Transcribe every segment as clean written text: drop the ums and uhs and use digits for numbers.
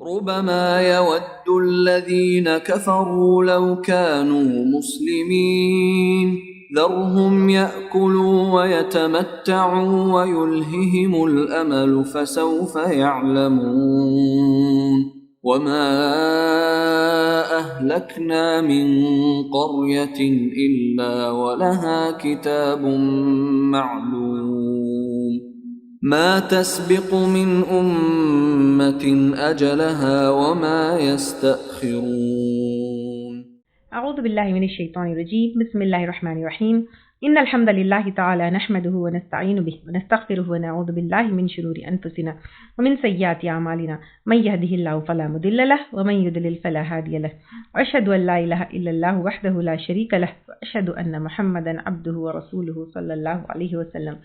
ربما يود الذين كفروا لو كانوا مسلمين ذرهم يأكلوا ويتمتعوا ويلههم الأمل فسوف يعلمون وما أهلكنا من قرية إلا ولها كتاب معلوم ما تسبق من أمة أجلها وما يستأخرون. اعوذ باللہ من الشیطان الرجیم، بسم اللہ الرحمن الرحیم۔ ان الحمد للہ تعالی نحمده ونستعین به ونستغفره ونعوذ باللہ من شرور انفسنا ومن سیئات اعمالنا من يهده الله فلا مضل له ومن يضلل فلا هادی له واشهد ان لا الہ الا اللہ وحدہ لا شریک له واشهد ان محمدا عبدہ ورسولہ صلی اللہ علیہ وسلم۔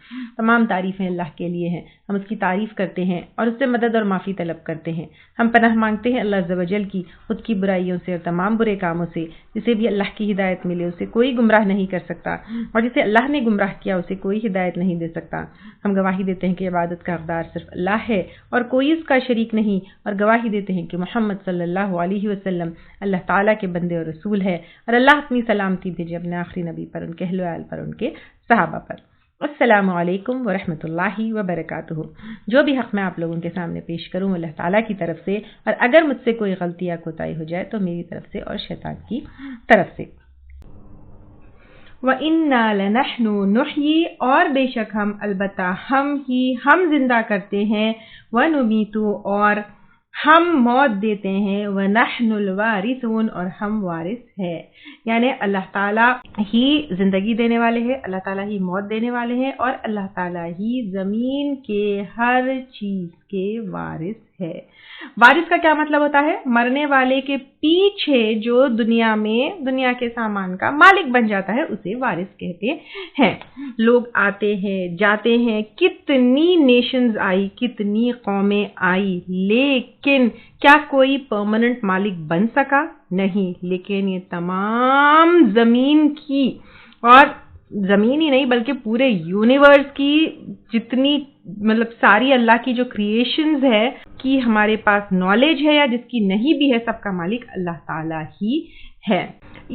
تمام تعریفیں اللہ کے لیے ہیں، ہم اس کی تعریف کرتے ہیں اور اس سے مدد اور معافی طلب کرتے ہیں۔ ہم پناہ مانگتے ہیں اللہ عز و جل کی خود کی برائیوں سے اور تمام برے کاموں سے۔ جسے بھی اللہ کی ہدایت ملے اسے کوئی گمراہ نہیں کر سکتا، اور جسے اللہ نے گمراہ کیا اسے کوئی ہدایت نہیں دے سکتا۔ ہم گواہی دیتے ہیں کہ عبادت کا حقدار صرف اللہ ہے اور کوئی اس کا شریک نہیں، اور گواہی دیتے ہیں کہ محمد صلی اللہ علیہ وسلم اللہ تعالیٰ کے بندے اور رسول ہے، اور اللہ اپنی سلامتی بھیجے اپنے آخری نبی پر، ان کے اہل و عیال پر، ان کے صحابہ پر۔ السلام علیکم ورحمۃ اللہ وبرکاتہ۔ جو بھی حق میں آپ لوگوں کے سامنے پیش کروں اللہ تعالیٰ کی طرف سے، اور اگر مجھ سے کوئی غلطی یا کوتاہی ہو جائے تو میری طرف سے اور شیطان کی طرف سے۔ وَإِنَّا لَنَحْنُ نُحْيِي، اور بے شک ہم، البتہ ہم زندہ کرتے ہیں، وَنُمِيتُ، اور ہم موت دیتے ہیں، وَنَحْنُ الْوَارِثُونَ، اور ہم وارث ہیں۔ یعنی اللہ تعالیٰ ہی زندگی دینے والے ہیں، اللہ تعالیٰ ہی موت دینے والے ہیں، اور اللہ تعالیٰ ہی زمین کے ہر چیز کے وارث ہے۔ وارث کا کیا مطلب ہوتا ہے؟ مرنے والے کے پیچھے جو دنیا کے سامان کا مالک بن جاتا ہے اسے وارث کہتے ہیں۔ لوگ آتے ہیں جاتے ہیں، کتنی نیشنز آئی، کتنی قومیں آئی، لیکن کیا کوئی پرماننٹ مالک بن سکا؟ نہیں۔ لیکن یہ تمام زمین کی، اور زمین ہی نہیں بلکہ پورے یونیورس کی جتنی ساری اللہ کی جو کریشنز ہے کی ہمارے پاس نالج ہے یا جس کی نہیں بھی ہے، سب کا مالک اللہ تعالیٰ ہی ہے۔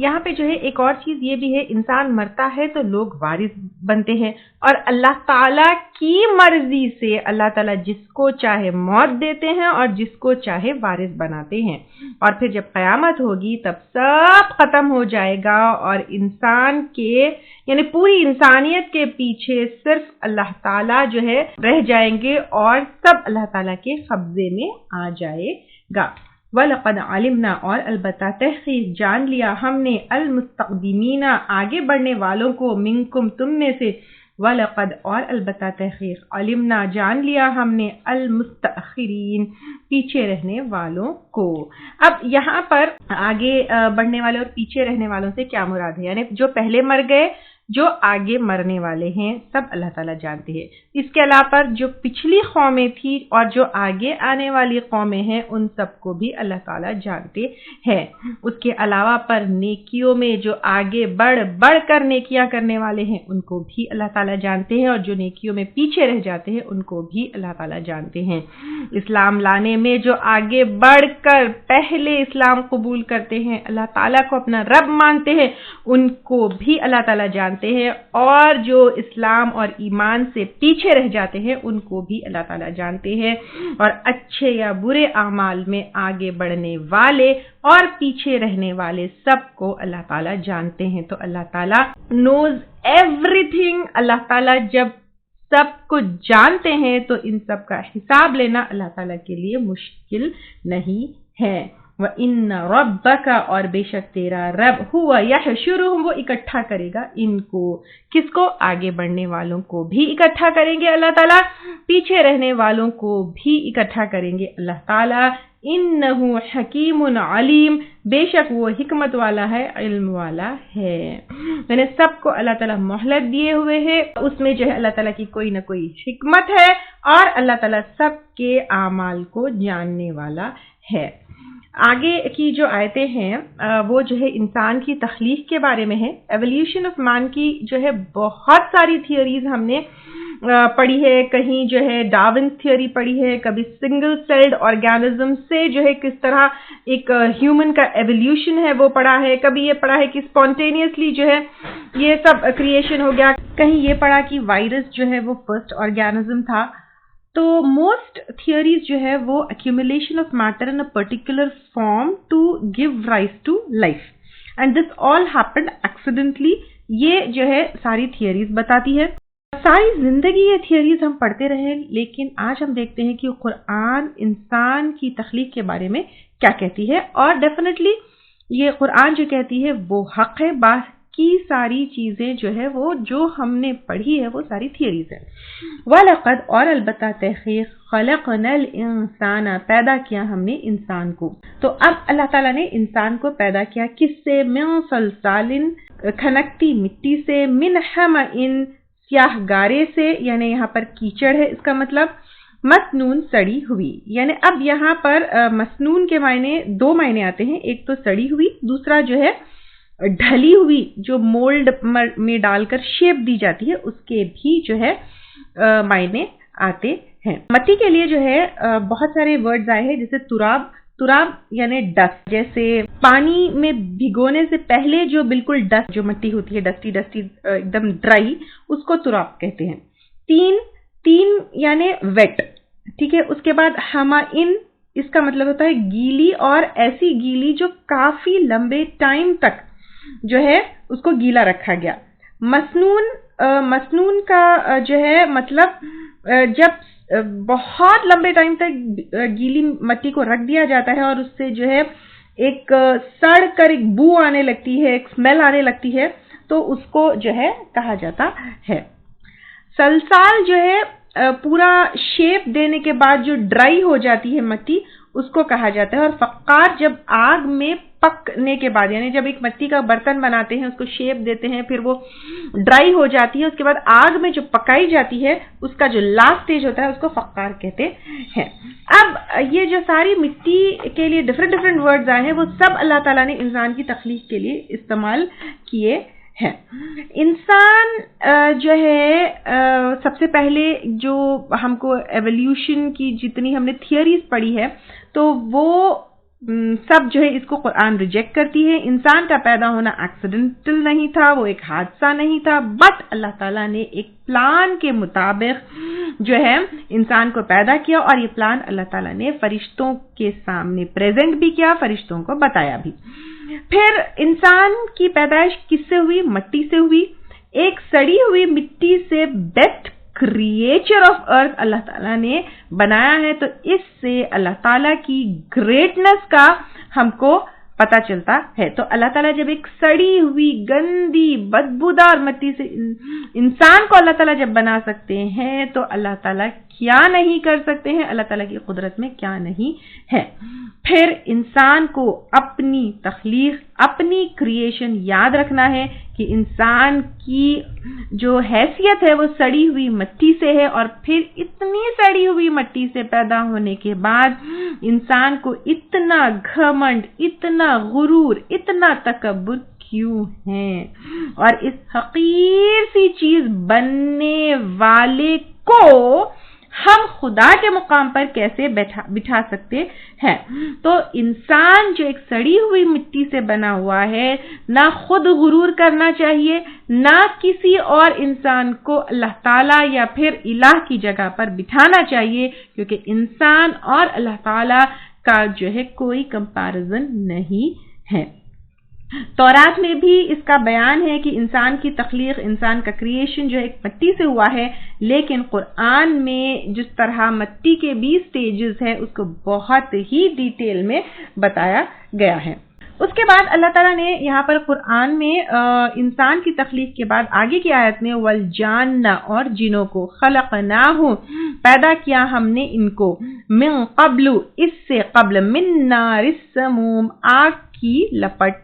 یہاں پہ جو ہے ایک اور چیز یہ بھی ہے، انسان مرتا ہے تو لوگ وارث بنتے ہیں، اور اللہ تعالیٰ کی مرضی سے اللہ تعالیٰ جس کو چاہے موت دیتے ہیں اور جس کو چاہے وارث بناتے ہیں۔ اور پھر جب قیامت ہوگی تب سب ختم ہو جائے گا، اور انسان کے یعنی پوری انسانیت کے پیچھے صرف اللہ تعالیٰ جو ہے رہ جائیں گے، اور سب اللہ تعالیٰ کے قبضے میں آ جائے گا۔ وَلَقَدْ عَلِمْنَا، اور البتہ تحقیق جان لیا ہم نے، الْمُسْتَقْدِمِينَ آگے بڑھنے والوں کو، مِنْکُمْ تم میں سے، وَلَقَدْ اور البتہ تحقیق، عَلِمْنَا جان لیا ہم نے، الْمُسْتَأْخِرِينَ پیچھے رہنے والوں کو۔ اب یہاں پر آگے بڑھنے والے اور پیچھے رہنے والوں سے کیا مراد ہے؟ یعنی جو پہلے مر گئے، جو آگے مرنے والے ہیں، سب اللہ تعالیٰ جانتے ہیں۔ اس کے علاوہ جو پچھلی قومیں تھی اور جو آگے آنے والی قومیں ہیں ان سب کو بھی اللہ تعالیٰ جانتے ہیں۔ اس کے علاوہ پر نیکیوں میں جو آگے بڑھ کر نیکیاں کرنے والے ہیں ان کو بھی اللہ تعالیٰ جانتے ہیں، اور جو نیکیوں میں پیچھے رہ جاتے ہیں ان کو بھی اللہ تعالیٰ جانتے ہیں۔ اسلام لانے میں جو آگے بڑھ کر پہلے اسلام قبول کرتے ہیں، اللہ تعالیٰ کو اپنا رب مانتے ہیں، ان کو بھی اللہ تعالیٰ جانتے ہیں، اور جو اسلام اور ایمان سے پیچھے رہ جاتے ہیں ان کو بھی اللہ تعالیٰ جانتے ہیں۔ اور اچھے یا برے اعمال میں آگے بڑھنے والے اور پیچھے رہنے والے سب کو اللہ تعالیٰ جانتے ہیں۔ تو اللہ تعالیٰ نوز ایوری تھنگ۔ اللہ تعالیٰ جب سب کو جانتے ہیں تو ان سب کا حساب لینا اللہ تعالیٰ کے لیے مشکل نہیں ہے۔ وَإِنَّ رَبَّكَ، اور بے شک تیرا رب، هُوَ يَحْشُرُهُمْ، وہ اکٹھا کرے گا ان کو، کس کو؟ آگے بڑھنے والوں کو بھی اکٹھا کریں گے اللہ تعالیٰ، پیچھے رہنے والوں کو بھی اکٹھا کریں گے اللہ تعالیٰ۔ إِنَّهُ حَكِيمٌ عَلِيمٌ، بے شک وہ حکمت والا ہے، علم والا ہے۔ میں نے سب کو اللہ تعالیٰ مہلت دیے ہوئے ہے، اس میں جو ہے اللہ تعالیٰ کی کوئی نہ کوئی حکمت ہے، اور اللہ تعالیٰ سب کے اعمال کو جاننے والا ہے۔ آگے کی جو آیتیں ہیں وہ جو ہے انسان کی تخلیق کے بارے میں ہے. ایولیوشن آف مین کی جو ہے بہت ساری تھیوریز ہم نے پڑھی ہے. کہیں جو ہے ڈارون تھیوری پڑھی ہے, کبھی سنگل سیلڈ آرگینزم سے جو ہے کس طرح ایک ہیومن کا ایولیوشن ہے وہ پڑھا ہے, کبھی یہ پڑھا ہے کہ اسپونٹینیسلی جو ہے یہ سب کریشن ہو گیا, کہیں یہ پڑھا کہ وائرس جو ہے وہ فرسٹ آرگینزم تھا. تو موسٹ تھیوریز جو ہے وہ accumulation of matter in a particular form to give rise to life and this all happened accidentally. یہ جو ہے ساری تھیوریز بتاتی ہے. ساری زندگی یہ تھیوریز ہم پڑھتے رہے, لیکن آج ہم دیکھتے ہیں کہ قرآن انسان کی تخلیق کے بارے میں کیا کہتی ہے, اور ڈیفینیٹلی یہ قرآن جو کہتی ہے وہ حق ہے. باقی ساری چیزیں جو ہے وہ جو ہم نے پڑھی ہے وہ ساری تھیوریز ہیں. وَلَقَدْ اور البتہ تحقیق خَلَقْنَا الْإِنسَانَ پیدا کیا ہم نے انسان کو. تو اب اللہ تعالیٰ نے انسان کو پیدا کیا کس سے؟ مِن صَلْصَالٍ کھنکتی مٹی سے, مِن حَمَإٍ سیاہ گارے سے, یعنی یہاں پر کیچڑ ہے اس کا مطلب, مسنون سڑی ہوئی. یعنی اب یہاں پر مسنون کے معنی دو معنی آتے ہیں, ایک تو سڑی ہوئی, دوسرا جو ہے ڈھلی ہوئی, جو مولڈ میں ڈال کر شیپ دی جاتی ہے, اس کے بھی جو ہے معنی آتے ہیں. مٹی کے لیے جو ہے بہت سارے ورڈز آئے ہیں, جیسے تراب یعنی ڈسٹ, جیسے پانی میں بھگونے سے پہلے جو بالکل ڈسٹ جو مٹی ہوتی ہے ڈسٹی ایک دم ڈرائی, اس کو تراب کہتے ہیں. تین یعنی ویٹ, ٹھیک ہے. اس کے بعد ہمائن, اس کا مطلب ہوتا ہے گیلی, اور ایسی گیلی جو کافی لمبے ٹائم تک جو ہے اس کو گیلا رکھا گیا. مسنون کا جو ہے مطلب جب بہت لمبے ٹائم تک گیلی مٹی کو رکھ دیا جاتا ہے اور اس سے جو ہے ایک سڑ کر ایک بو آنے لگتی ہے, ایک اسمیل آنے لگتی ہے, تو اس کو جو ہے کہا جاتا ہے. سلسال جو ہے پورا شیپ دینے کے بعد جو ڈرائی ہو جاتی ہے مٹی, اس کو کہا جاتا ہے. اور فقار جب آگ میں پکنے کے بعد, یعنی جب ایک مٹی کا برتن بناتے ہیں, اس کو شیپ دیتے ہیں, پھر وہ ڈرائی ہو جاتی ہے, اس کے بعد آگ میں جو پکائی جاتی ہے, اس کا جو لاسٹ سٹیج ہوتا ہے اس کو فقار کہتے ہیں. اب یہ جو ساری مٹی کے لیے ڈفرینٹ ورڈز آئے ہیں, وہ سب اللہ تعالیٰ نے انسان کی تخلیق کے لیے استعمال کیے ہیں. انسان جو ہے سب سے پہلے جو ہم کو ایولیوشن کی جتنی ہم نے تھیوریز پڑھی ہے, تو وہ سب جو ہے اس کو قرآن ریجیکٹ کرتی ہے. انسان کا پیدا ہونا ایکسیڈنٹل نہیں تھا, وہ ایک حادثہ نہیں تھا, بٹ اللہ تعالیٰ نے ایک پلان کے مطابق جو ہے انسان کو پیدا کیا, اور یہ پلان اللہ تعالیٰ نے فرشتوں کے سامنے پریزنٹ بھی کیا, فرشتوں کو بتایا بھی. پھر انسان کی پیدائش کس سے ہوئی؟ مٹی سے ہوئی. ایک سڑی ہوئی مٹی سے بیسٹ کریچر آف ارتھ اللہ تعالیٰ نے بنایا ہے. تو اس سے اللہ تعالیٰ کی گریٹنس کا ہم کو پتہ چلتا ہے. تو اللہ تعالیٰ جب ایک سڑی ہوئی گندی بدبودار مٹی سے انسان کو اللہ تعالیٰ جب بنا سکتے ہیں, تو اللہ تعالیٰ کیا نہیں کر سکتے ہیں, اللہ تعالیٰ کی قدرت میں کیا نہیں ہے. پھر انسان کو اپنی تخلیق, اپنی کریشن یاد رکھنا ہے کہ انسان کی جو حیثیت ہے وہ سڑی ہوئی مٹی سے ہے, اور پھر اتنی سڑی ہوئی مٹی سے پیدا ہونے کے بعد انسان کو اتنا گھمنڈ, اتنا غرور, اتنا تکبر کیوں ہے, اور اس حقیر سی چیز بننے والے کو ہم خدا کے مقام پر کیسے بٹھا سکتے ہیں. تو انسان جو ایک سڑی ہوئی مٹی سے بنا ہوا ہے, نہ خود غرور کرنا چاہیے, نہ کسی اور انسان کو اللہ تعالیٰ یا پھر الہ کی جگہ پر بٹھانا چاہیے, کیونکہ انسان اور اللہ تعالیٰ کا جو ہے کوئی کمپیریزن نہیں ہے. تورات میں بھی اس کا بیان ہے کہ انسان کی تخلیق, انسان کا کریشن جو ایک مٹی سے ہوا ہے, لیکن قرآن میں جس طرح مٹی کے 20 سٹیجز ہیں اس کو بہت ہی ڈیٹیل میں بتایا گیا ہے. اس کے بعد اللہ تعالیٰ نے یہاں پر قرآن میں انسان کی تخلیق کے بعد آگے کی آیت میں والجان اور جنوں کو خلقناہ پیدا کیا ہم نے ان کو, من قبل اس سے قبل, من نار السموم آگ کی لپٹ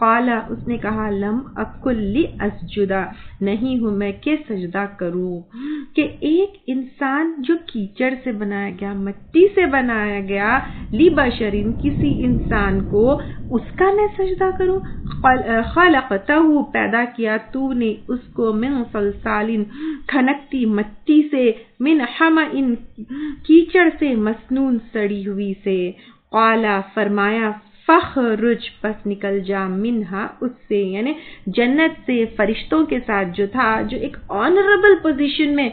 قالا اس نے کہا لم اکل لی اسجدا نہیں ہوں میں کہ سجدہ کروں، کہ ایک انسان جو کیچڑ سے بنایا گیا، مٹی سے بنایا گیا، لی بشرین کسی انسان کو، اس کا میں سجدہ کروں؟ خلقتہ پیدا کیا تو نے اس کو من صلصال کھنکتی مٹی سے، من حمأ کیچڑ سے، مسنون سڑی ہوئی سے، قالا فرمایا فخرج پس نکل جا منہا اس سے، یعنی جنت سے فرشتوں کے ساتھ جو تھا، جو ایک آنریبل پوزیشن میں،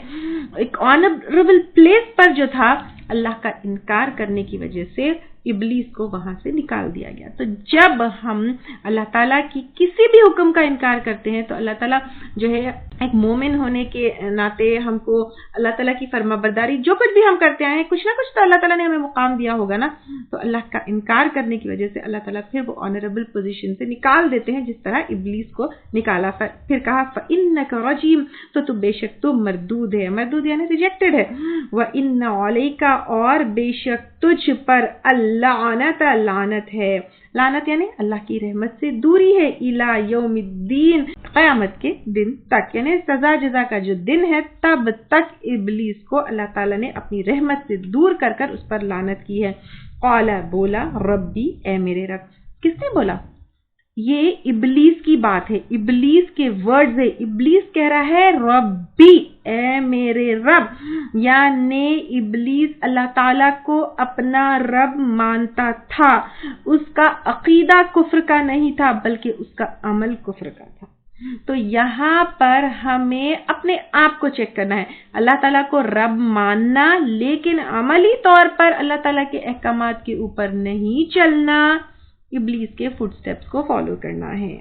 ایک آنریبل پلیس پر جو تھا، اللہ کا انکار کرنے کی وجہ سے ابلیس کو وہاں سے نکال دیا گیا۔ تو جب ہم اللہ تعالیٰ کی کسی بھی حکم کا انکار کرتے ہیں تو اللہ تعالیٰ جو ہے ایک مومن ہونے کے ناطے ہم کو اللہ تعالیٰ کی فرما برداری جو کچھ بھی ہم کرتے آئے ہیں، کچھ نہ کچھ تو اللہ تعالیٰ نے ہمیں مقام دیا ہوگا نا، تو اللہ کا انکار کرنے کی وجہ سے اللہ تعالیٰ پھر وہ آنریبل پوزیشن سے نکال دیتے ہیں، جس طرح ابلیس کو نکالا۔ پھر کہا فَإِنَّكَ رَجِيمٌ تو بے شک تو مردود ہے، مردود یعنی ریجیکٹڈ ہے، وَإِنَّ عَلَيْكَ اور بے شک تجھ پر اللعنت لعنت ہے، لعنت یعنی اللہ کی رحمت سے دوری ہے، الی یوم الدین قیامت کے دن تک، یعنی سزا جزا کا جو دن ہے تب تک ابلیس کو اللہ تعالیٰ نے اپنی رحمت سے دور کر کر اس پر لعنت کی ہے۔ قال بولا ربی اے میرے رب، کس نے بولا؟ یہ ابلیس کی بات ہے، ابلیس کے ورڈز ہے، ابلیس کہہ رہا ہے ربی اے میرے رب، یعنی ابلیس اللہ تعالیٰ کو اپنا رب مانتا تھا، اس کا عقیدہ کفر کا نہیں تھا بلکہ اس کا عمل کفر کا تھا۔ تو یہاں پر ہمیں اپنے آپ کو چیک کرنا ہے، اللہ تعالیٰ کو رب ماننا لیکن عملی طور پر اللہ تعالیٰ کے احکامات کے اوپر نہیں چلنا، ابلیس کے فٹ سٹیپس کو فالو کرنا ہے۔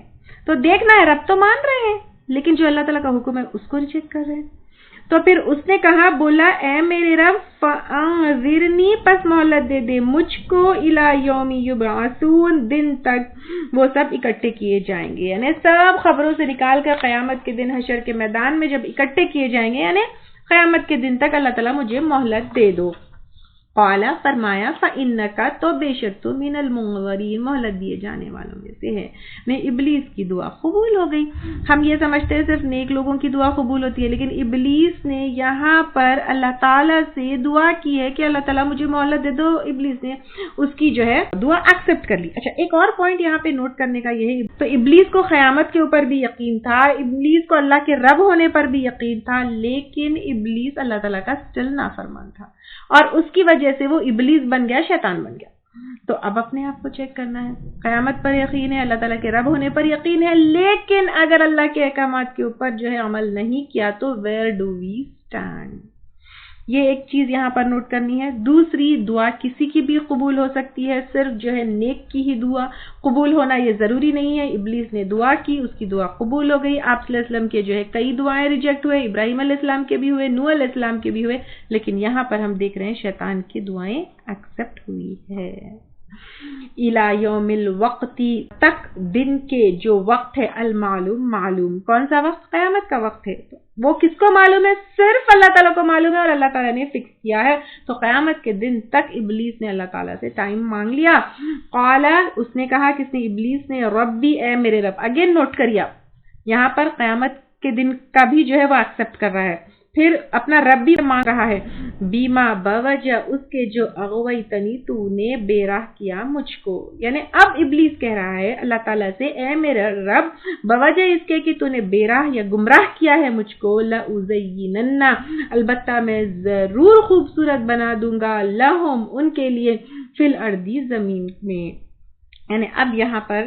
تو دیکھنا ہے رب تو مان رہے ہیں لیکن جو اللہ تعالیٰ کا حکم ہے اس کو ریجیکٹ کر رہے ہیں۔ تو پھر اس نے کہا، بولا اے میرے رب فانظرنی پس مہلت دے دے مجھ کو، الی یوم یبعثون دن تک وہ سب اکٹھے کیے جائیں گے، یعنی سب خبروں سے نکال کر قیامت کے دن حشر کے میدان میں جب اکٹھے کیے جائیں گے، یعنی قیامت کے دن تک اللہ تعالیٰ مجھے مہلت دے دو۔ قالا فرمایا فإنک تو بے شک تو من المنظرین مہلت دیے جانے والوں میں سے ہے۔ میں ابلیس کی دعا قبول ہو گئی۔ ہم یہ سمجھتے ہیں صرف نیک لوگوں کی دعا قبول ہوتی ہے، لیکن ابلیس نے یہاں پر اللہ تعالیٰ سے دعا کی ہے کہ اللہ تعالیٰ مجھے مہلت دے دو، ابلیس نے اس کی جو ہے دعا ایکسپٹ کر لی۔ اچھا ایک اور پوائنٹ یہاں پہ نوٹ کرنے کا یہ ہے، تو ابلیس کو قیامت کے اوپر بھی یقین تھا، ابلیس کو اللہ کے رب ہونے پر بھی یقین تھا، لیکن ابلیس اللہ تعالیٰ کا اسٹل نافرمان تھا اور اس کی وجہ سے وہ ابلیس بن گیا، شیطان بن گیا۔ تو اب اپنے آپ کو چیک کرنا ہے، قیامت پر یقین ہے، اللہ تعالیٰ کے رب ہونے پر یقین ہے، لیکن اگر اللہ کے احکامات کے اوپر جو ہے عمل نہیں کیا تو ویئر ڈو وی اسٹینڈ؟ یہ ایک چیز یہاں پر نوٹ کرنی ہے۔ دوسری، دعا کسی کی بھی قبول ہو سکتی ہے، صرف جو ہے نیک کی ہی دعا قبول ہونا یہ ضروری نہیں ہے۔ ابلیس نے دعا کی، اس کی دعا قبول ہو گئی، آپ صلی اللہ علیہ وسلم کے جو ہے کئی دعائیں ریجیکٹ ہوئے، ابراہیم علیہ السلام کے بھی ہوئے، نوح علیہ السلام کے بھی ہوئے، لیکن یہاں پر ہم دیکھ رہے ہیں شیطان کی دعائیں ایکسپٹ ہوئی ہے۔ الی یوم الوقت تک دن کے جو وقت ہے، المعلوم معلوم، کون سا وقت؟ قیامت کا وقت ہے۔ وہ کس کو معلوم ہے؟ صرف اللہ تعالیٰ کو معلوم ہے اور اللہ تعالیٰ نے فکس کیا ہے۔ تو قیامت کے دن تک ابلیس نے اللہ تعالیٰ سے ٹائم مانگ لیا۔ قال اس نے کہا، کس نے؟ ابلیس نے، ربی اے میرے رب۔ اگین نوٹ کریے، یہاں پر قیامت کے دن کا بھی جو ہے وہ ایکسپٹ کر رہا ہے، پھر اپنا رب بھی مانگ رہا ہے، بیما بوجہ اس کے جو اغویتنی تو نے بے راہ کیا مجھ کو، یعنی اب ابلیس کہہ رہا ہے اللہ تعالیٰ سے، اے میرا رب بوجہ اس کے کہ تو نے بے راہ یا گمراہ کیا ہے مجھ کو، لأزینن البتہ میں ضرور خوبصورت بنا دوں گا، لہم ان کے لیے، فی الارض زمین میں، یعنی اب یہاں پر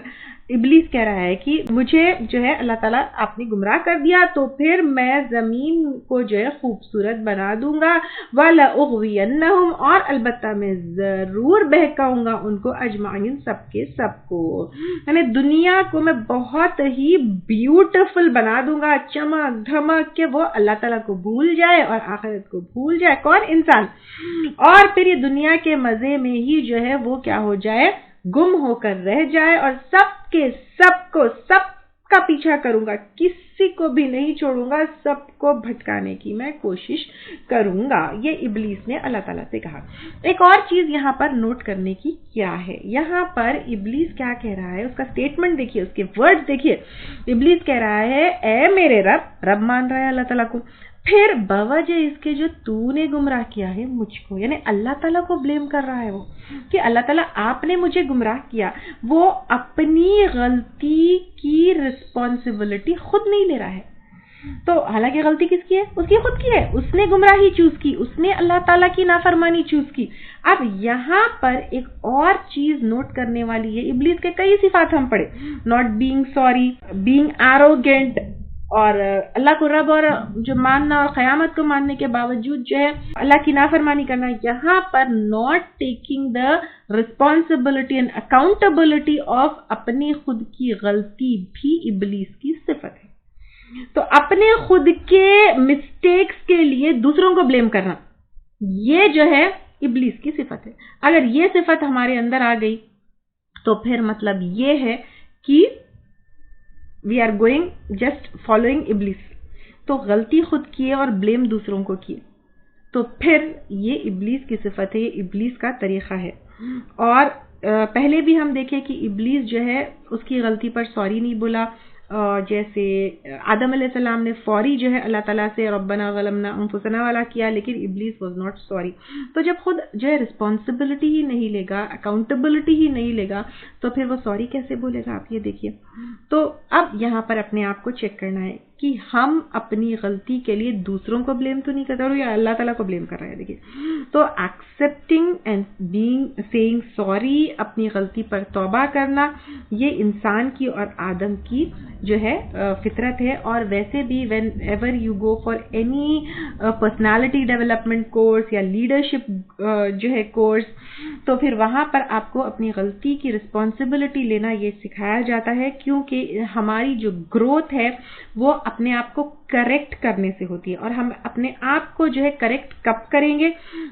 ابلیس کہہ رہا ہے کہ مجھے جو ہے اللہ تعالیٰ آپ نے گمراہ کر دیا تو پھر میں زمین کو جو ہے خوبصورت بنا دوں گا، وَلَأُغْوِيَنَّهُمْ اور البتہ میں ضرور بہکاؤں گا ان کو، اجمعین سب کے سب کو، یعنی دنیا کو میں بہت ہی بیوٹیفل بنا دوں گا، چمک دھمک کے وہ اللہ تعالیٰ کو بھول جائے اور آخرت کو بھول جائے، کون؟ انسان، اور پھر یہ دنیا کے مزے میں ہی جو ہے وہ کیا ہو جائے؟ گم ہو کر رہ جائے اور سب کا پیچھا کروں گا, کسی کو بھی نہیں چھوڑوں گا, سب کو بھٹکانے کی میں کوشش کروں گا. یہ ابلیس نے اللہ تعالیٰ سے کہا. ایک اور چیز یہاں پر نوٹ کرنے کی کیا ہے, یہاں پر ابلیس کیا کہہ رہا ہے, اس کا سٹیٹمنٹ دیکھیے, اس کے ورڈ دیکھیے. ابلیس کہہ رہا ہے اے میرے رب مان رہا ہے اللہ تعالیٰ کو, پھر بوجہ اس کے جو تو نے گمراہ کیا ہے مجھ کو, یعنی اللہ تعالیٰ کو بلیم کر رہا ہے وہ کہ اللہ تعالیٰ آپ نے مجھے گمراہ کیا. وہ اپنی غلطی کی رسپانسبلٹی خود نہیں لے رہا ہے. تو حالانکہ غلطی کس کی ہے, اس کی خود کی ہے, اس نے گمراہی چوز کی, اس نے اللہ تعالیٰ کی نافرمانی چوز کی. اب یہاں پر ایک اور چیز نوٹ کرنے والی ہے, ابلیس کے کئی صفات ہم پڑھے, not being sorry, being arrogant, اور اللہ کو رب اور جو ماننا اور قیامت کو ماننے کے باوجود جو ہے اللہ کی نافرمانی کرنا. یہاں پر not taking the responsibility and accountability of اپنی خود کی غلطی بھی ابلیس کی صفت ہے. تو اپنے خود کے مسٹیکس کے لیے دوسروں کو بلیم کرنا, یہ جو ہے ابلیس کی صفت ہے. اگر یہ صفت ہمارے اندر آ گئی تو پھر مطلب یہ ہے کہ we are going just following ابلیس. تو غلطی خود کیے اور بلیم دوسروں کو کیے, تو پھر یہ ابلیس کی صفت ہے, یہ ابلیس کا طریقہ ہے. اور پہلے بھی ہم دیکھیں کہ ابلیس جو ہے اس کی غلطی پر سوری نہیں بولا. جیسے آدم علیہ السلام نے فوری جو ہے اللہ تعالیٰ سے ربنا ظلمنا انفسنا والا کیا, لیکن ابلیس واز ناٹ سوری. تو جب خود جو ہے رسپانسبلٹی ہی نہیں لے گا, اکاؤنٹیبلٹی ہی نہیں لے گا, تو پھر وہ سوری کیسے بولے گا, آپ یہ دیکھیے. تو اب یہاں پر اپنے آپ کو چیک کرنا ہے کہ ہم اپنی غلطی کے لیے دوسروں کو بلیم تو نہیں کرتے اور یا اللہ تعالیٰ کو بلیم کر رہے ہیں. دیکھیے, تو accepting and being saying sorry, اپنی غلطی پر توبہ کرنا, یہ انسان کی اور آدم کی جو ہے فطرت ہے. اور ویسے بھی when ever you go for any personality development course یا لیڈرشپ جو ہے کورس, تو پھر وہاں پر آپ کو اپنی غلطی کی رسپانسبلٹی لینا یہ سکھایا جاتا ہے, کیونکہ ہماری جو گروتھ ہے وہ اپنے آپ کو کریکٹ کرنے سے ہوتی ہے. اور ہم اپنے آپ کو جو ہے کریکٹ کب کریں گے,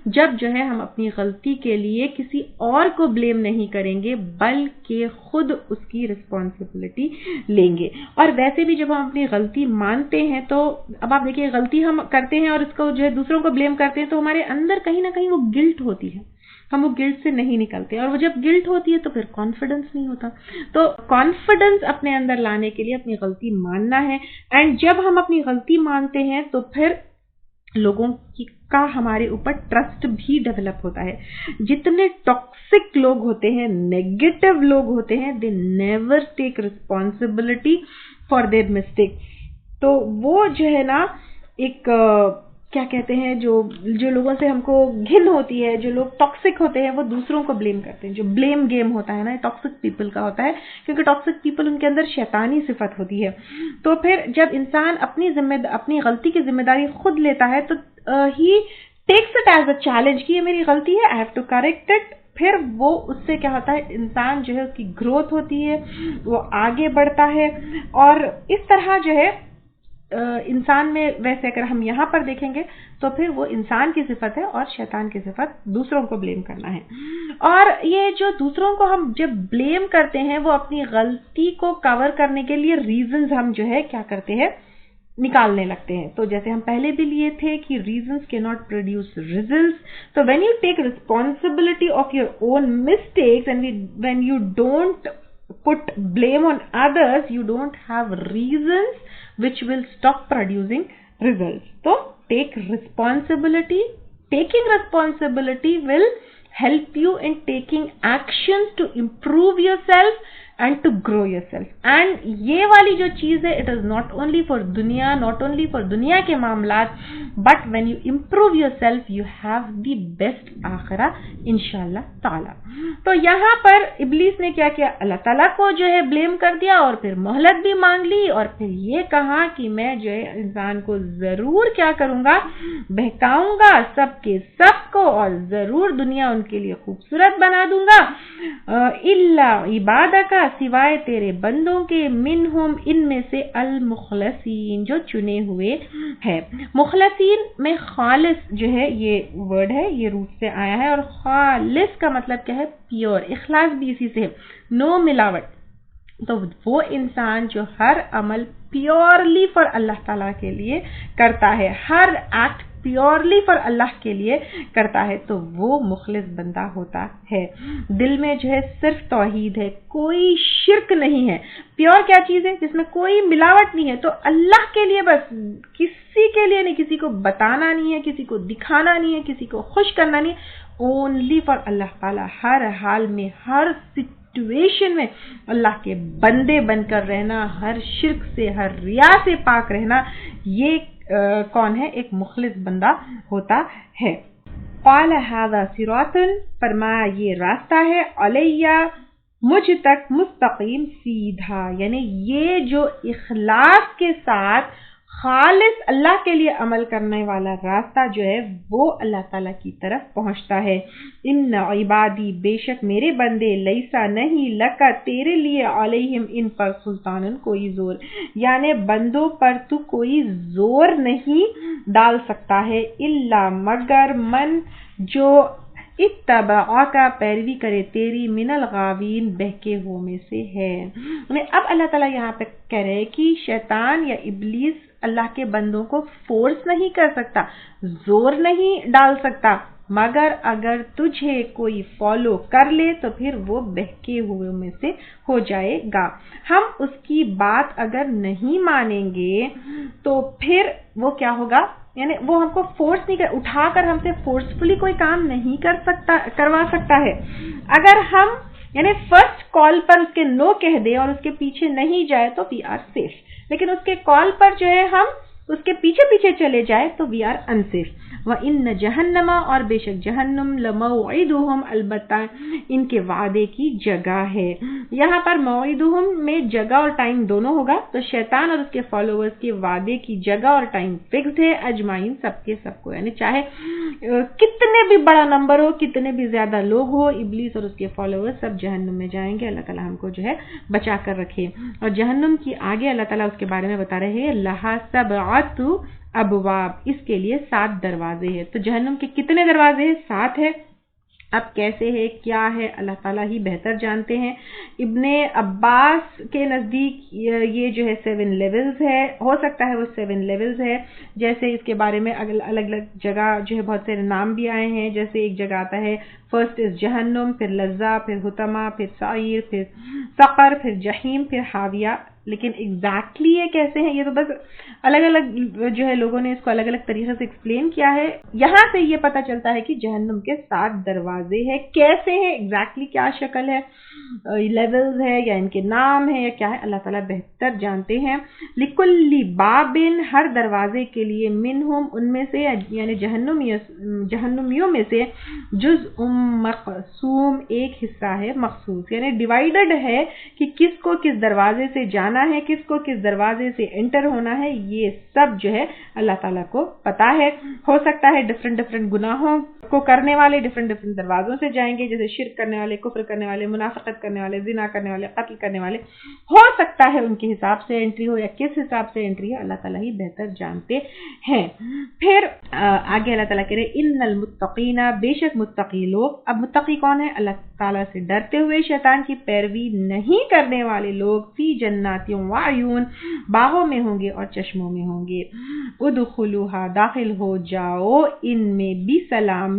جب جو ہے ہم اپنی غلطی کے لیے کسی اور کو بلیم نہیں کریں گے بلکہ خود اس کی رسپانسبلٹی لیں گے. اور ویسے بھی جب ہم اپنی غلطی مانتے ہیں تو اب آپ دیکھیے, غلطی ہم کرتے ہیں اور اس کو جو ہے دوسروں کو بلیم کرتے ہیں, تو ہمارے اندر کہیں نہ کہیں وہ گلٹ ہوتی ہے, ہم وہ گلٹ سے نہیں نکلتے. اور وہ جب گلٹ ہوتی ہے تو پھر کانفیڈنس نہیں ہوتا. تو کانفیڈنس اپنے اندر لانے کے لیے اپنی غلطی ماننا ہے. اینڈ جب ہم اپنی غلطی مانتے ہیں تو پھر لوگوں کا ہمارے اوپر ٹرسٹ بھی ڈیولپ ہوتا ہے. جتنے ٹاکسک لوگ ہوتے ہیں, نیگیٹو لوگ ہوتے ہیں, they never take responsibility for their mistakes. تو وہ جو ہے نا ایک کیا کہتے ہیں, جو لوگوں سے ہم کو گھن ہوتی ہے, جو لوگ ٹاکسک ہوتے ہیں وہ دوسروں کو بلیم کرتے ہیں. جو بلیم گیم ہوتا ہے نا, ٹاکسک پیپل کا ہوتا ہے, کیونکہ ٹاکسک پیپل ان کے اندر شیطانی صفت ہوتی ہے. تو پھر جب انسان اپنی غلطی کی ذمہ داری خود لیتا ہے تو ہی takes it as a challenge کہ یہ میری غلطی ہے, I have to correct it. پھر وہ اس سے کیا ہوتا ہے, انسان جو ہے اس کی گروتھ ہوتی ہے, وہ آگے بڑھتا ہے. اور اس طرح جو ہے انسان میں, ویسے اگر ہم یہاں پر دیکھیں گے تو پھر وہ انسان کی صفت ہے اور شیطان کی صفت دوسروں کو بلیم کرنا ہے. اور یہ جو دوسروں کو ہم جب بلیم کرتے ہیں وہ اپنی غلطی کو کور کرنے کے لیے ریزنز ہم جو ہے کیا کرتے ہیں, نکالنے لگتے ہیں. تو جیسے ہم پہلے بھی لیے تھے کہ ریزنز کی ناٹ پروڈیوس ریزلٹس. تو when you take responsibility of your own mistakes and when you don't put blame on others, you don't have reasons which will stop producing results. So take responsibility. Taking responsibility will help you in taking actions to improve yourself and to grow yourself. And یہ والی جو چیز ہے, it is not only for دنیا, not only for دنیا کے معاملات, but when you improve yourself you have the best آخرہ انشاءاللہ تعالی. تو یہاں پر ابلیس نے کیا کیا, اللہ تعالیٰ کو جو ہے بلیم کر دیا اور پھر مہلت بھی مانگ لی, اور پھر یہ کہا کہ میں جو ہے انسان کو ضرور کیا کروں گا, بہکاؤں گا سب کے سب کو, اور ضرور دنیا ان کے لیے خوبصورت بنا دوں گا, الا عبادک, سوائے تیرے بندوں کے, منہم ان میں سے, المخلصین جو چنے ہوئے ہیں. مخلصین میں خالص جو ہے یہ ورڈ ہے, یہ روٹ سے آیا ہے, اور خالص کا مطلب کیا ہے, پیور. اخلاص بھی اسی سے ہے, نو ملاوٹ. تو وہ انسان جو ہر عمل پیورلی فار اللہ تعالیٰ کے لیے کرتا ہے، ہر ایکٹ پیورلی فار اللہ کے لیے کرتا ہے، تو وہ مخلص بندہ ہوتا ہے۔ دل میں جو ہے صرف توحید ہے، کوئی شرک نہیں ہے۔ پیور کیا چیز ہے؟ جس میں کوئی ملاوٹ نہیں ہے، تو اللہ کے لیے بس، کسی کے لیے نہیں، کسی کو بتانا نہیں ہے، کسی کو دکھانا نہیں ہے، کسی کو خوش کرنا نہیں ہے، اونلی فار اللہ تعالیٰ، ہر حال میں، ہر سچویشن میں اللہ کے بندے بن کر رہنا، ہر شرک سے، ہر ریا سے پاک رہنا، یہ کون ہے؟ ایک مخلص بندہ ہوتا ہے۔ قال ھذا صراط، فرمایا یہ راستہ ہے، علیہ، مجھ تک، مستقیم، سیدھا، یعنی یہ جو اخلاص کے ساتھ خالص اللہ کے لیے عمل کرنے والا راستہ جو ہے وہ اللہ تعالیٰ کی طرف پہنچتا ہے۔ ان عبادی، بے شک میرے بندے، لیسا نہیں، لکا تیرے لیے، علیہم ان پر، سلطان کوئی زور، یعنی بندوں پر تو کوئی زور نہیں ڈال سکتا ہے، الا مگر من جو اتبعا کا پیروی کرے تیری، من الغاوین بہکے ہوئے میں سے ہے۔ اب اللہ تعالیٰ یہاں پہ کہہ رہے ہیں کہ شیطان یا ابلیس اللہ کے بندوں کو فورس نہیں کر سکتا، زور نہیں ڈال سکتا، مگر اگر تجھے کوئی فالو کر لے تو پھر وہ بہکے ہوئے میں سے ہو جائے گا۔ ہم اس کی بات اگر نہیں مانیں گے تو پھر وہ کیا ہوگا؟ یعنی وہ ہم کو فورس نہیں کر، اٹھا کر ہم سے فورسفلی کوئی کام نہیں کروا سکتا ہے۔ اگر ہم یعنی فرسٹ کال پر اس کے نو کہہ دیں اور اس کے پیچھے نہیں جائے تو وی آر سیف، لیکن اس کے کال پر جو ہے ہم اس کے پیچھے پیچھے چلے جائے تو وی آر انسیف۔ وَإِنَّ جَهَنَّمَ، اور بے شک جہنم، لَمَوْعِدُهُمْ، البتہ ان کے وعدے کی جگہ ہے۔ یہاں پر موعدہم میں جگہ اور ٹائم دونوں ہوگا، تو شیطان اور اس کے فالوورز کے وعدے کی جگہ اور ٹائم فکسڈ ہے، اجمعین، سب کے سب کو، یعنی چاہے کتنے بھی بڑا نمبر ہو، کتنے بھی زیادہ لوگ ہو، ابلیس اور اس کے فالوورز سب جہنم میں جائیں گے۔ اللہ تعالیٰ ہم کو جو ہے بچا کر رکھے۔ اور جہنم کی آگے اللہ تعالیٰ اس کے بارے میں بتا رہے ہیں، لہا سبعۃ ابواب، اس کے لیے 7 دروازے ہیں۔ تو جہنم کے کتنے دروازے ہیں؟ 7 ہے۔ اب کیسے ہے، کیا ہے، اللہ تعالیٰ ہی بہتر جانتے ہیں۔ ابن عباس کے نزدیک یہ جو ہے 7 لیولز ہے، ہو سکتا ہے وہ 7 لیولز ہے، جیسے اس کے بارے میں الگ الگ جگہ جو ہے بہت سے نام بھی آئے ہیں، جیسے ایک جگہ آتا ہے فرسٹ از جہنم، پھر لظہ، پھر حطمہ، پھر سعیر، پھر سقر، پھر جہیم، پھر حاویہ۔ لیکن ایگزیکٹلی یہ کیسے ہیں، یہ تو بس الگ الگ جو ہے لوگوں نے اس کو الگ الگ طریقے سے ایکسپلین کیا ہے۔ یہاں سے یہ پتہ چلتا ہے کہ جہنم کے 7 دروازے ہیں، کیسے ہیں، ایگزیکٹلی کیا شکل ہے، لیولز ہے یا ان کے نام ہے یا کیا ہے، اللہ تعالیٰ بہتر جانتے ہیں۔ لکل بابن، ہر دروازے کے لیے، منہم، ان میں سے، یعنی جہنمیوں میں سے، جزء مقسوم، ایک حصہ ہے مخصوص، یعنی ڈیوائیڈڈ ہے کہ کس کو کس دروازے سے جانا ہے، کس کو کس دروازے سے انٹر ہونا ہے، یہ سب جو ہے اللہ تعالیٰ کو پتا ہے۔ ہو سکتا ہے ڈفرنٹ گناہوں کو کرنے والے ڈفرنٹ دروازوں سے جائیں گے، جیسے شرک کرنے والے، کفر کرنے والے، منافقت کرنے والے، زنا کرنے والے، قتل کرنے والے، ہو سکتا ہے ان کے حساب سے انٹری ہو یا کس حساب سے انٹری ہے، اللہ تعالیٰ ہی بہتر جانتے ہیں۔ پھر آگے اللہ تعالیٰ کہہ رہے ان المتقین، بے شک متقی لوگ۔ اب متقی کون ہے؟ اللہ تعالیٰ سے ڈرتے ہوئے شیطان کی پیروی نہیں کرنے والے لوگ، فی جنات وعیون، باغوں میں ہوں گے اور چشموں میں ہوں گے۔ ادخلوها، داخل ہو جاؤ ان میں، بسلام،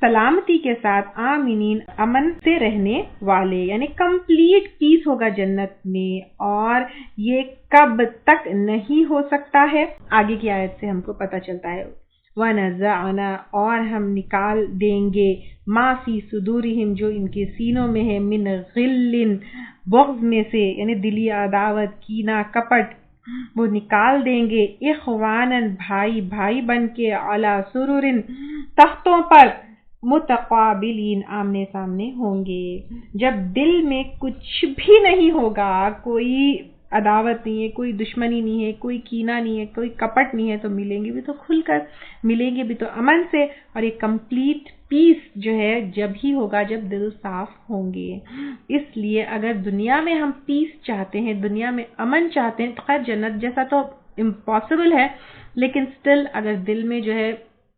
سلامتی کے ساتھ، آمنین، امن سے رہنے والے، یعنی کمپلیٹ پیس ہوگا جنت میں، اور یہ کب تک نہیں ہو سکتا ہے؟ آگے کی آیت سے ہم کو پتہ چلتا ہے، وَنَزَعْنَا، اور ہم نکال دیں گے، مَا فِي صُدُورِهِمْ، جو ان کے سینوں میں ہے، مِنْ غِلٍّ، بغض میں سے، یعنی دلی عداوت، کینہ، کپٹ، وہ نکال دیں گے، اخواناً، بھائی بن کے، علی سرر، تختوں پر، متقابلین، آمنے سامنے ہوں گے۔ جب دل میں کچھ بھی نہیں ہوگا، کوئی عداوت نہیں ہے، کوئی دشمنی نہیں ہے، کوئی کینہ نہیں ہے، کوئی کپٹ نہیں ہے، تو ملیں گے بھی تو کھل کر، ملیں گے بھی تو امن سے، اور یہ کمپلیٹ پیس جو ہے جب ہی ہوگا جب دل صاف ہوں گے۔ اس لیے اگر دنیا میں ہم پیس چاہتے ہیں، دنیا میں امن چاہتے ہیں، تو خیر جنت جیسا تو امپاسبل ہے، لیکن سٹل اگر دل میں جو ہے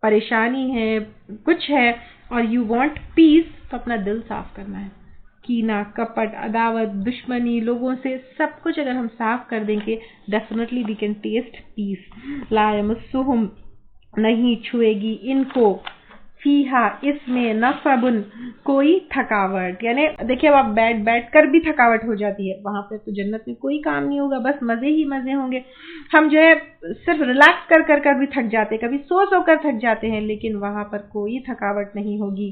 پریشانی ہے، کچھ ہے، اور یو وانٹ پیس، تو اپنا دل صاف کرنا ہے، کینہ، کپٹ، عداوت، دشمنی، لوگوں سے سب کچھ اگر ہم صاف کر دیں گے ڈیفینیٹلی وی کین ٹیسٹ پیس۔ لا یمسہم نہیں چھوئے گی ان کو، فیہا اس میں، نصب کوئی تھکاوٹ، یعنی دیکھیے اب آپ بیٹھ کر بھی تھکاوٹ ہو جاتی ہے، وہاں پہ تو جنت میں کوئی کام نہیں ہوگا، بس مزے ہی مزے ہوں گے۔ ہم جو ہے صرف ریلیکس کر بھی تھک جاتے، کبھی سو کر تھک جاتے ہیں، لیکن وہاں پر کوئی تھکاوٹ نہیں ہوگی۔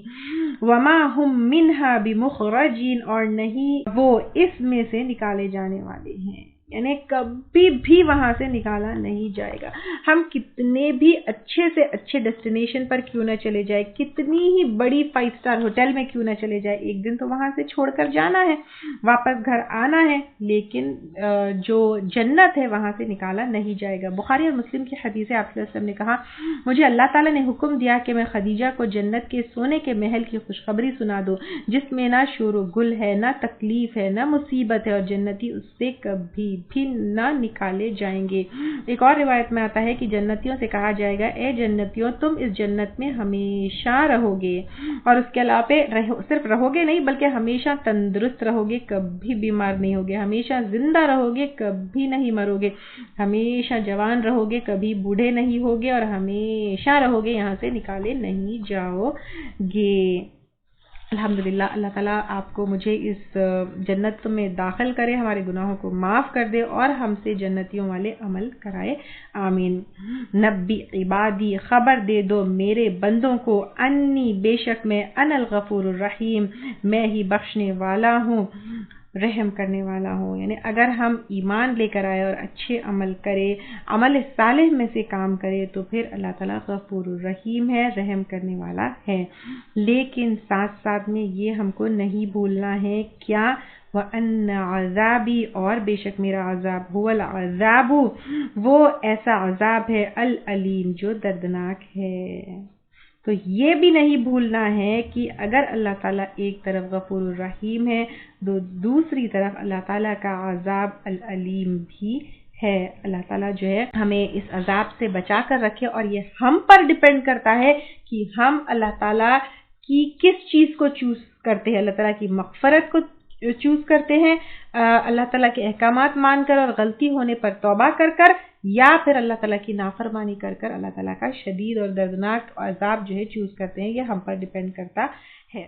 وما ہم منہا بمخرجین، اور نہیں وہ اس میں سے نکالے جانے والے ہیں، یعنی کبھی بھی وہاں سے نکالا نہیں جائے گا۔ ہم کتنے بھی اچھے سے اچھے ڈیسٹینیشن پر کیوں نہ چلے جائے، کتنی ہی بڑی 5 اسٹار ہوٹل میں کیوں نہ چلے جائے، ایک دن تو وہاں سے چھوڑ کر جانا ہے، واپس گھر آنا ہے، لیکن جو جنت ہے وہاں سے نکالا نہیں جائے گا۔ بخاری اور مسلم کی حدیث ہے، آپ صلی اللہ علیہ وسلم نے کہا، مجھے اللہ تعالیٰ نے حکم دیا کہ میں خدیجہ کو جنت کے سونے کے محل کی خوشخبری سنا دوں، جس میں نہ شور و گل ہے، نہ تکلیف ہے، نہ مصیبت ہے، اور جنتی اس سے کبھی بھی نہ نکالے جائیں گے۔ ایک اور روایت میں آتا ہے کہ جنتیوں سے کہا جائے گا، اے جنتیوں تم اس جنت میں ہمیشہ رہو گے، اور اس کے علاوہ صرف رہو گے نہیں بلکہ ہمیشہ تندرست رہو گے، کبھی بیمار نہیں ہوگے، ہمیشہ زندہ رہو گے، کبھی نہیں مرو گے، ہمیشہ جوان رہو گے، کبھی بوڑھے نہیں ہوگے، اور ہمیشہ رہو گے، یہاں سے نکالے نہیں جاؤ گے۔ الحمدللہ، اللہ تعالیٰ آپ کو مجھے اس جنت میں داخل کرے، ہمارے گناہوں کو معاف کر دے، اور ہم سے جنتیوں والے عمل کرائے، آمین۔ نبی عبادی، خبر دے دو میرے بندوں کو، انی بے شک میں، انا الغفور الرحیم، میں ہی بخشنے والا ہوں، رحم کرنے والا ہوں۔ یعنی اگر ہم ایمان لے کر آئے اور اچھے عمل کرے، عمل صالح میں سے کام کرے، تو پھر اللہ تعالیٰ غفور الرحیم ہے، رحم کرنے والا ہے۔ لیکن ساتھ ساتھ میں یہ ہم کو نہیں بھولنا ہے کیا، وَأَنَّ عَذَابِي، اور بے شک میرا عذاب، هُوَ الْعَذَابُ، وہ ایسا عذاب ہے، العلیم، جو دردناک ہے۔ تو یہ بھی نہیں بھولنا ہے کہ اگر اللہ تعالیٰ ایک طرف غفور الرحیم ہے، تو دوسری طرف اللہ تعالیٰ کا عذاب العلیم بھی ہے۔ اللہ تعالیٰ جو ہے ہمیں اس عذاب سے بچا کر رکھے، اور یہ ہم پر ڈیپینڈ کرتا ہے کہ ہم اللہ تعالیٰ کی کس چیز کو چوز کرتے ہیں۔ اللہ تعالیٰ کی مغفرت کو چوز کرتے ہیں، اللہ تعالیٰ کے احکامات مان کر اور غلطی ہونے پر توبہ کر، یا پھر اللہ تعالیٰ کی نافرمانی کر اللہ تعالیٰ کا شدید اور دردناک عذاب جو ہے چوز کرتے ہیں۔ یہ ہم پر ڈیپینڈ کرتا ہے۔